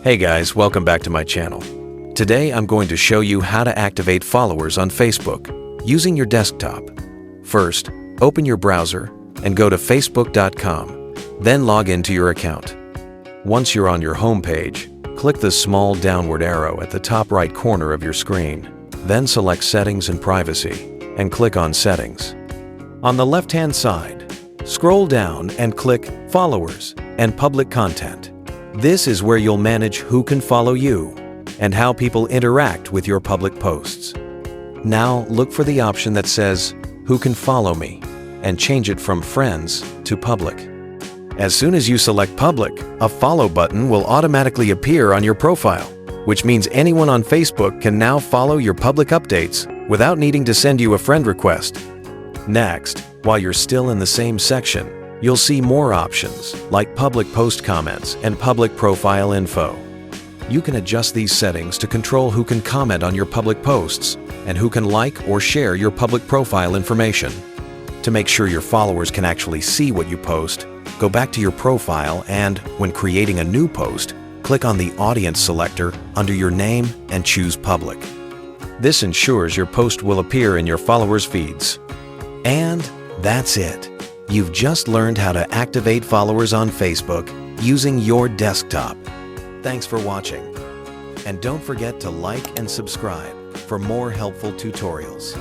Hey guys, welcome back to my channel. Today I'm going to show you how to activate followers on Facebook using your desktop. First, open your browser and go to facebook.com, then log into your account. Once you're on your home page, click the small downward arrow at the top right corner of your screen. Then select Settings and Privacy and click on Settings. On the left-hand side, scroll down and click Followers and Public Content. This is where you'll manage who can follow you and how people interact with your public posts. Now look for the option that says Who can follow me and change it from Friends to Public. As soon as you select Public, a follow button will automatically appear on your profile, which means anyone on Facebook can now follow your public updates without needing to send you a friend request. Next, while you're still in the same section, you'll see more options like public post comments and public profile info. You can adjust these settings to control who can comment on your public posts and who can like or share your public profile information. To make sure your followers can actually see what you post, go back to your profile and, when creating a new post, click on the Audience selector under your name and choose Public. This ensures your post will appear in your followers' feeds. And that's it. You've just learned how to activate followers on Facebook using your desktop. Thanks for watching. And don't forget to like and subscribe for more helpful tutorials.